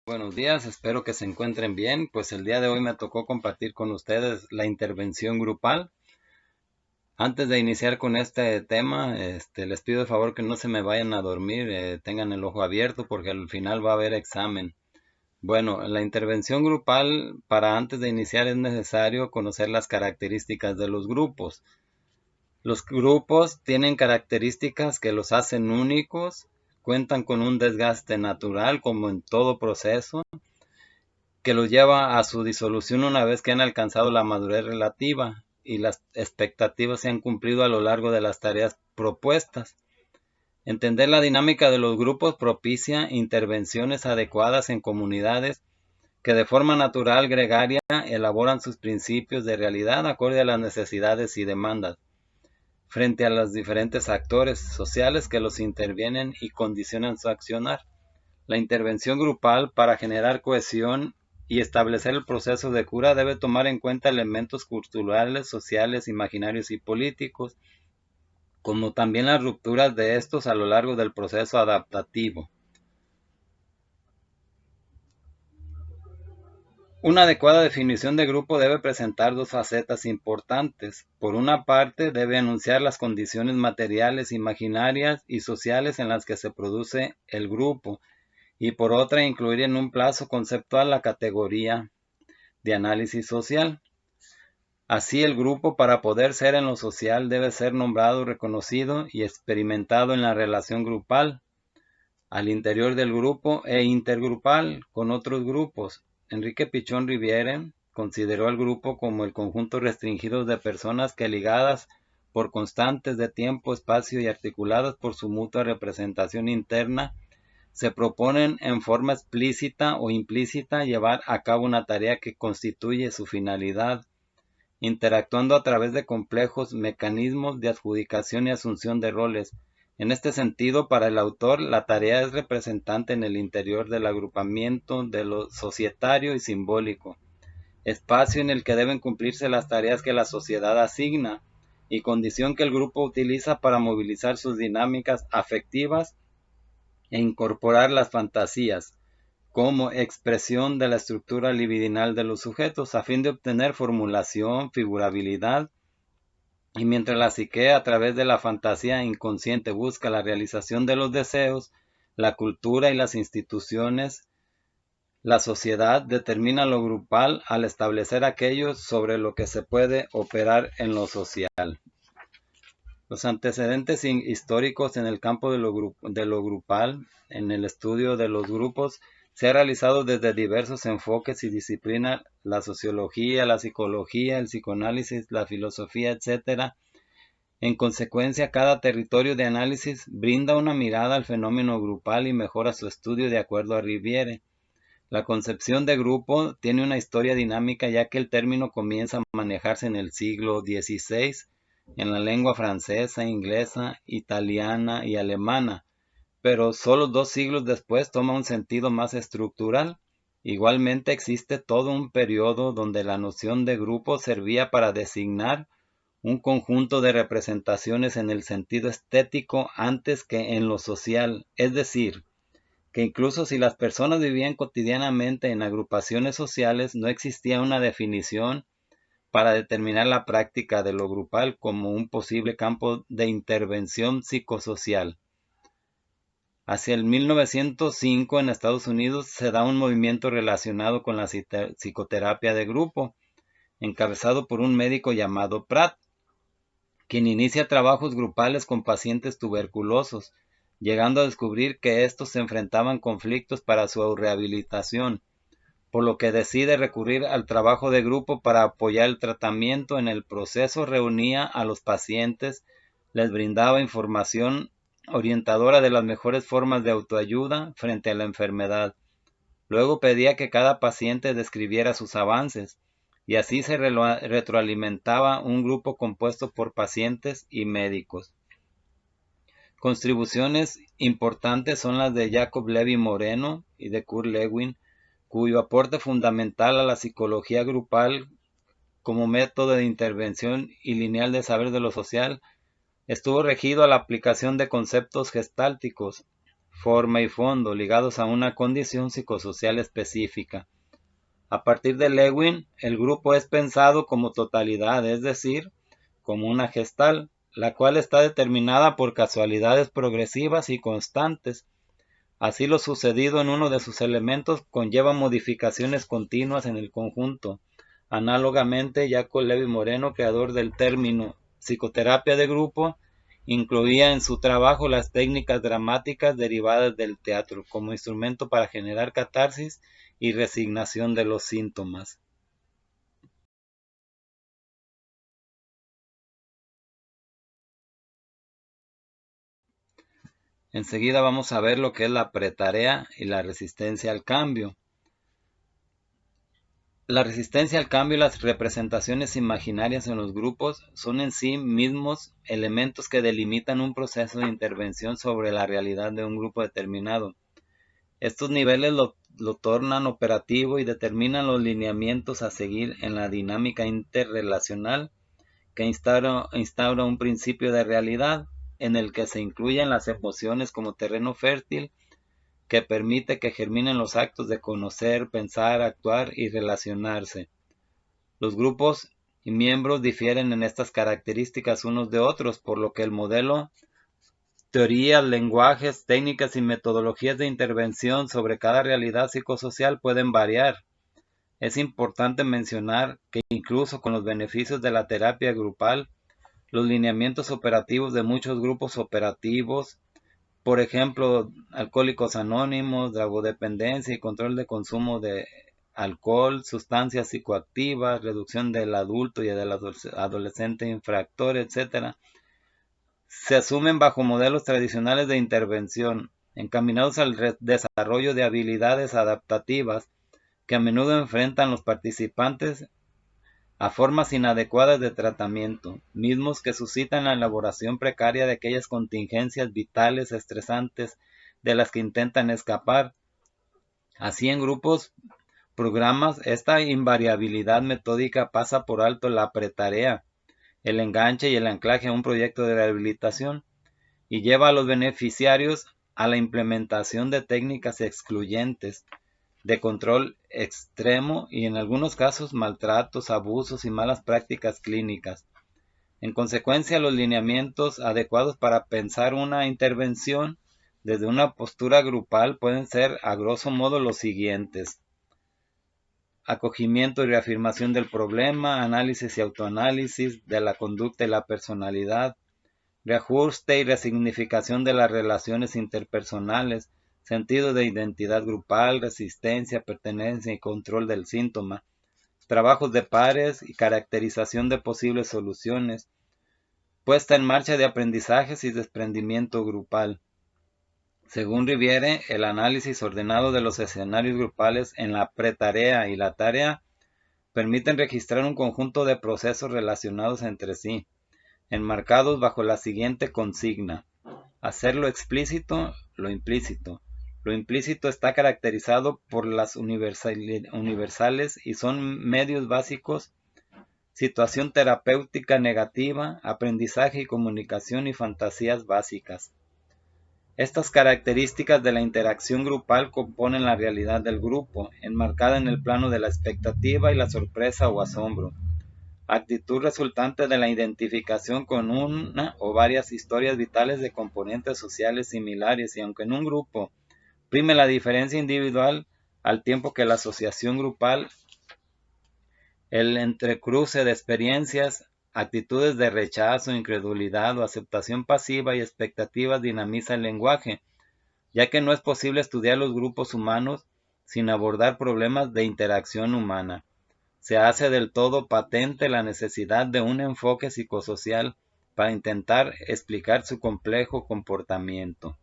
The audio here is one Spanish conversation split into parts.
Buenos días, espero que se encuentren bien. Pues el día de hoy me tocó compartir con ustedes la intervención grupal. Antes de iniciar con este tema, les pido de favor que no se me vayan a dormir, tengan el ojo abierto porque al final va a haber examen. Bueno, la intervención grupal, para antes de iniciar es necesario conocer las características de los grupos. Los grupos tienen características que los hacen únicos, cuentan con un desgaste natural como en todo proceso que los lleva a su disolución una vez que han alcanzado la madurez relativa y las expectativas se han cumplido a lo largo de las tareas propuestas. Entender la dinámica de los grupos propicia intervenciones adecuadas en comunidades que de forma natural gregaria elaboran sus principios de realidad acorde a las necesidades y demandas frente a los diferentes actores sociales que los intervienen y condicionan su accionar. La intervención grupal para generar cohesión y establecer el proceso de cura debe tomar en cuenta elementos culturales, sociales, imaginarios y políticos, como también las rupturas de estos a lo largo del proceso adaptativo. Una adecuada definición de grupo debe presentar dos facetas importantes. Por una parte, debe anunciar las condiciones materiales, imaginarias y sociales en las que se produce el grupo, y por otra, incluir en un plazo conceptual la categoría de análisis social. Así, el grupo, para poder ser en lo social, debe ser nombrado, reconocido y experimentado en la relación grupal, al interior del grupo e intergrupal con otros grupos. Enrique Pichón Riviere consideró al grupo como el conjunto restringido de personas que, ligadas por constantes de tiempo, espacio y articuladas por su mutua representación interna, se proponen en forma explícita o implícita llevar a cabo una tarea que constituye su finalidad, interactuando a través de complejos mecanismos de adjudicación y asunción de roles. En este sentido, para el autor, la tarea es representante en el interior del agrupamiento de lo societario y simbólico, espacio en el que deben cumplirse las tareas que la sociedad asigna y condición que el grupo utiliza para movilizar sus dinámicas afectivas e incorporar las fantasías como expresión de la estructura libidinal de los sujetos a fin de obtener formulación, figurabilidad, y mientras la psique a través de la fantasía inconsciente busca la realización de los deseos, la cultura y las instituciones, la sociedad determina lo grupal al establecer aquello sobre lo que se puede operar en lo social. Los antecedentes históricos en el campo de lo grupal, en el estudio de los grupos, se ha realizado desde diversos enfoques y disciplinas, la sociología, la psicología, el psicoanálisis, la filosofía, etc. En consecuencia, cada territorio de análisis brinda una mirada al fenómeno grupal y mejora su estudio de acuerdo a Riviere. La concepción de grupo tiene una historia dinámica ya que el término comienza a manejarse en el siglo XVI en la lengua francesa, inglesa, italiana y alemana, pero solo 2 siglos después toma un sentido más estructural. Igualmente existe todo un periodo donde la noción de grupo servía para designar un conjunto de representaciones en el sentido estético antes que en lo social, es decir, que incluso si las personas vivían cotidianamente en agrupaciones sociales, no existía una definición para determinar la práctica de lo grupal como un posible campo de intervención psicosocial. Hacia el 1905 en Estados Unidos se da un movimiento relacionado con la psicoterapia de grupo, encabezado por un médico llamado Pratt, quien inicia trabajos grupales con pacientes tuberculosos, llegando a descubrir que estos se enfrentaban conflictos para su rehabilitación, por lo que decide recurrir al trabajo de grupo para apoyar el tratamiento. En el proceso reunía a los pacientes, les brindaba información orientadora de las mejores formas de autoayuda frente a la enfermedad. Luego pedía que cada paciente describiera sus avances, y así se retroalimentaba un grupo compuesto por pacientes y médicos. Contribuciones importantes son las de Jacob Levi Moreno y de Kurt Lewin, cuyo aporte fundamental a la psicología grupal como método de intervención y lineal de saber de lo social estuvo regido a la aplicación de conceptos gestálticos. forma y fondo, ligados a una condición psicosocial específica. A partir de Lewin, el grupo es pensado como totalidad, es decir, como una gestal, la cual está determinada por casualidades progresivas y constantes. Así lo sucedido en uno de sus elementos conlleva modificaciones continuas en el conjunto. Análogamente, Jacob Levi Moreno, creador del término psicoterapia de grupo, incluía en su trabajo las técnicas dramáticas derivadas del teatro como instrumento para generar catarsis y resignación de los síntomas. Enseguida vamos a ver lo que es la pretarea y la resistencia al cambio. La resistencia al cambio y las representaciones imaginarias en los grupos son en sí mismos elementos que delimitan un proceso de intervención sobre la realidad de un grupo determinado. Estos niveles lo tornan operativo y determinan los lineamientos a seguir en la dinámica interrelacional que instaura un principio de realidad en el que se incluyen las emociones como terreno fértil que permite que germinen los actos de conocer, pensar, actuar y relacionarse. Los grupos y miembros difieren en estas características unos de otros, por lo que el modelo, teorías, lenguajes, técnicas y metodologías de intervención sobre cada realidad psicosocial pueden variar. Es importante mencionar que incluso con los beneficios de la terapia grupal, los lineamientos operativos de muchos grupos operativos, por ejemplo, Alcohólicos Anónimos, drogodependencia y control de consumo de alcohol, sustancias psicoactivas, reducción del adulto y del adolescente infractor, etc., se asumen bajo modelos tradicionales de intervención, encaminados al desarrollo de habilidades adaptativas que a menudo enfrentan los participantes a formas inadecuadas de tratamiento, mismos que suscitan la elaboración precaria de aquellas contingencias vitales estresantes de las que intentan escapar. Así en grupos, programas, esta invariabilidad metódica pasa por alto la pretarea, el enganche y el anclaje a un proyecto de rehabilitación, y lleva a los beneficiarios a la implementación de técnicas excluyentes, de control extremo y en algunos casos maltratos, abusos y malas prácticas clínicas. En consecuencia, los lineamientos adecuados para pensar una intervención desde una postura grupal pueden ser a grosso modo los siguientes: acogimiento y reafirmación del problema, análisis y autoanálisis de la conducta y la personalidad, reajuste y resignificación de las relaciones interpersonales, sentido de identidad grupal, resistencia, pertenencia y control del síntoma, trabajos de pares y caracterización de posibles soluciones, puesta en marcha de aprendizajes y desprendimiento grupal. Según Riviere, el análisis ordenado de los escenarios grupales en la pretarea y la tarea permiten registrar un conjunto de procesos relacionados entre sí, enmarcados bajo la siguiente consigna: hacer lo explícito, lo implícito. Lo implícito está caracterizado por las universales y son medios básicos: situación terapéutica negativa, aprendizaje y comunicación y fantasías básicas. Estas características de la interacción grupal componen la realidad del grupo, enmarcada en el plano de la expectativa y la sorpresa o asombro, actitud resultante de la identificación con una o varias historias vitales de componentes sociales similares, y aunque en un grupo prime la diferencia individual, al tiempo que la asociación grupal, el entrecruce de experiencias, actitudes de rechazo, incredulidad o aceptación pasiva y expectativas dinamiza el lenguaje, ya que no es posible estudiar los grupos humanos sin abordar problemas de interacción humana. Se hace del todo patente la necesidad de un enfoque psicosocial para intentar explicar su complejo comportamiento.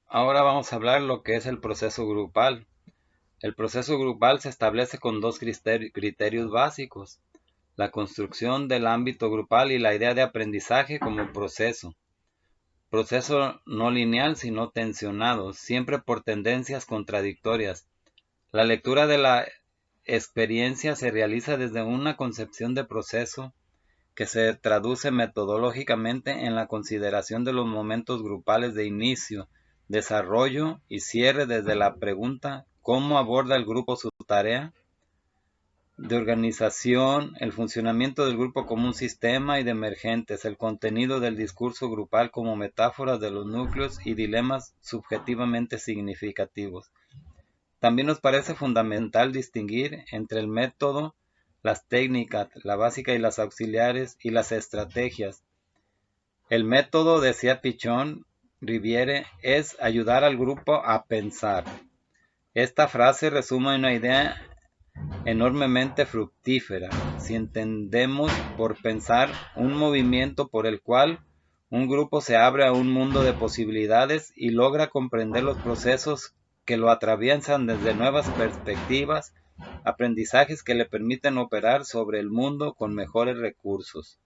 Ahora vamos a hablar lo que es el proceso grupal. El proceso grupal se establece con dos criterios básicos: la construcción del ámbito grupal y la idea de aprendizaje como proceso. proceso no lineal sino tensionado, siempre por tendencias contradictorias. La lectura de la experiencia se realiza desde una concepción de proceso que se traduce metodológicamente en la consideración de los momentos grupales de inicio, desarrollo y cierre desde la pregunta ¿cómo aborda el grupo su tarea? De organización, el funcionamiento del grupo como un sistema y de emergentes, el contenido del discurso grupal como metáforas de los núcleos y dilemas subjetivamente significativos. También nos parece fundamental distinguir entre el método, las técnicas, la básica y las auxiliares, y las estrategias. El método, decía Pichon Riviere, es ayudar al grupo a pensar. Esta frase resume una idea enormemente fructífera, si entendemos por pensar un movimiento por el cual un grupo se abre a un mundo de posibilidades y logra comprender los procesos que lo atraviesan desde nuevas perspectivas, aprendizajes que le permiten operar sobre el mundo con mejores recursos.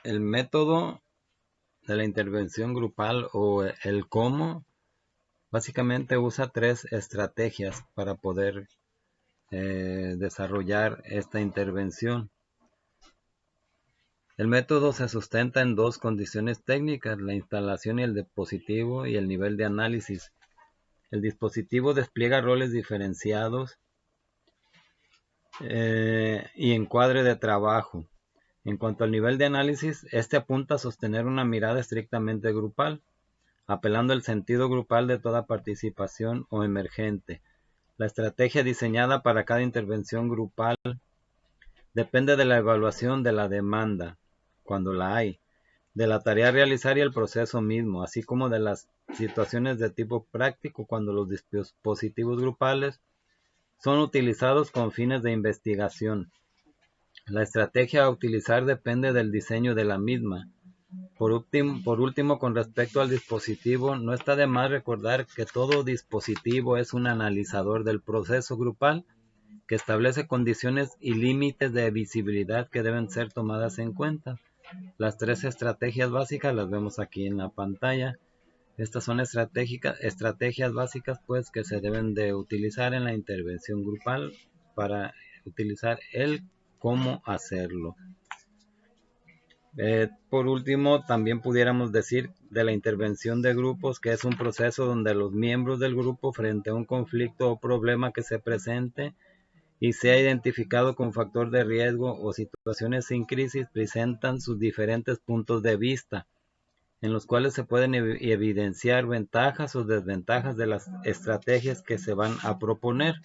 El método de la intervención grupal o el cómo básicamente usa 3 estrategias para poder desarrollar esta intervención. El método se sustenta en 2 condiciones técnicas, la instalación y el dispositivo y el nivel de análisis. El dispositivo despliega roles diferenciados y encuadre de trabajo. En cuanto al nivel de análisis, este apunta a sostener una mirada estrictamente grupal, apelando al sentido grupal de toda participación o emergente. La estrategia diseñada para cada intervención grupal depende de la evaluación de la demanda, cuando la hay, de la tarea a realizar y el proceso mismo, así como de las situaciones de tipo práctico cuando los dispositivos grupales son utilizados con fines de investigación. La estrategia a utilizar depende del diseño de la misma. Por último, con respecto al dispositivo, no está de más recordar que todo dispositivo es un analizador del proceso grupal que establece condiciones y límites de visibilidad que deben ser tomadas en cuenta. Las 3 estrategias básicas las vemos aquí en la pantalla. Estas son estrategias básicas pues que se deben de utilizar en la intervención grupal para utilizar el cómo hacerlo. Por último, también pudiéramos decir de la intervención de grupos que es un proceso donde los miembros del grupo frente a un conflicto o problema que se presente y sea identificado con factor de riesgo o situaciones sin crisis presentan sus diferentes puntos de vista, en los cuales se pueden evidenciar ventajas o desventajas de las estrategias que se van a proponer.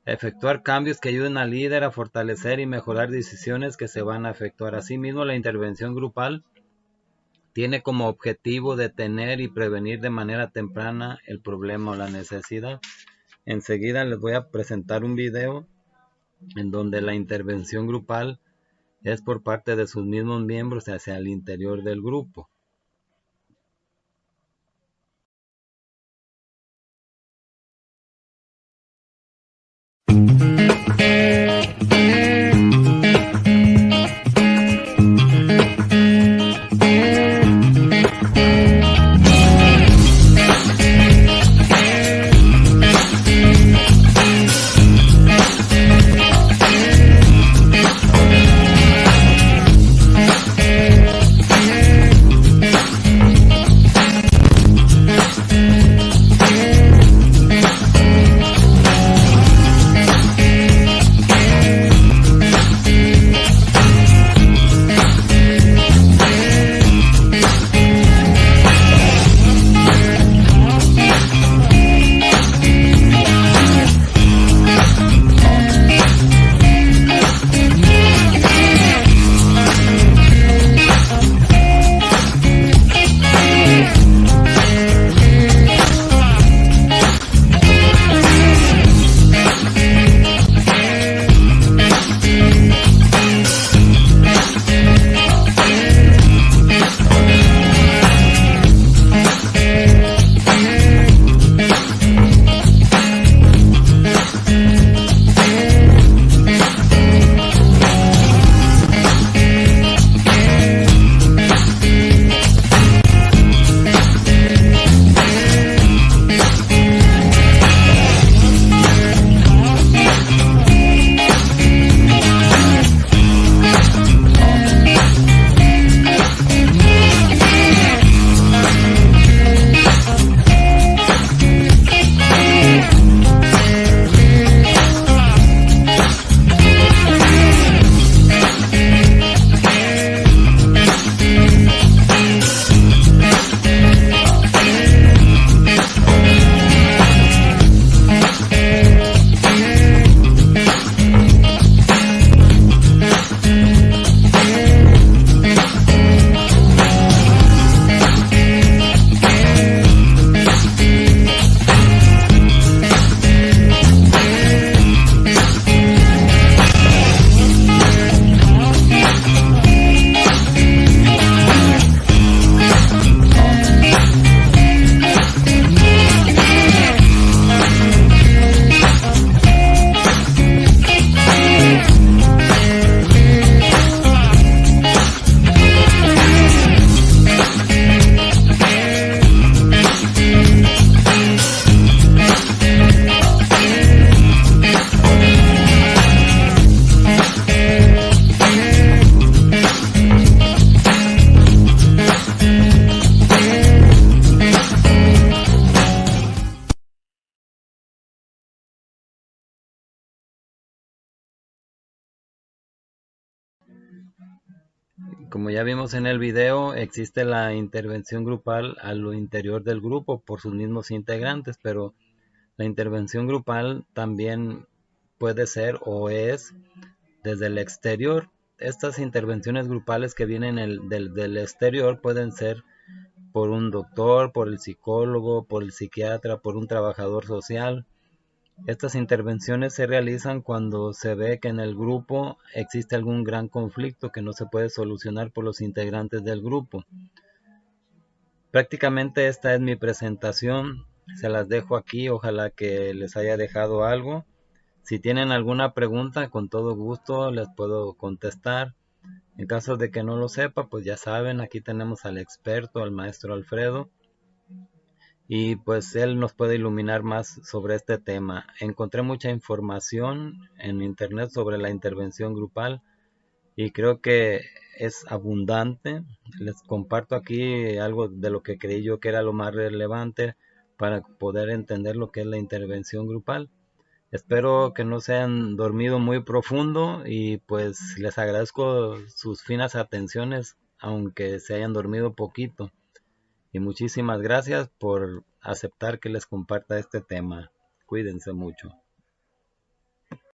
Efectuar cambios que ayuden al líder a fortalecer y mejorar decisiones que se van a efectuar. Asimismo, la intervención grupal tiene como objetivo detener y prevenir de manera temprana el problema o la necesidad. Enseguida les voy a presentar un video en donde la intervención grupal es por parte de sus mismos miembros hacia el interior del grupo. Como ya vimos en el video, existe la intervención grupal a lo interior del grupo por sus mismos integrantes, pero la intervención grupal también puede ser o es desde el exterior. Estas intervenciones grupales que vienen del exterior pueden ser por un doctor, por el psicólogo, por el psiquiatra, por un trabajador social. Estas intervenciones se realizan cuando se ve que en el grupo existe algún gran conflicto que no se puede solucionar por los integrantes del grupo. Prácticamente esta es mi presentación, se las dejo aquí, ojalá que les haya dejado algo. Si tienen alguna pregunta, con todo gusto les puedo contestar. En caso de que no lo sepa, pues ya saben, aquí tenemos al experto, al maestro Alfredo, y pues él nos puede iluminar más sobre este tema. Encontré mucha información en internet sobre la intervención grupal y creo que es abundante. Les comparto aquí algo de lo que creí yo que era lo más relevante para poder entender lo que es la intervención grupal. Espero que no se hayan dormido muy profundo y pues les agradezco sus finas atenciones, aunque se hayan dormido poquito. Y muchísimas gracias por aceptar que les comparta este tema. Cuídense mucho.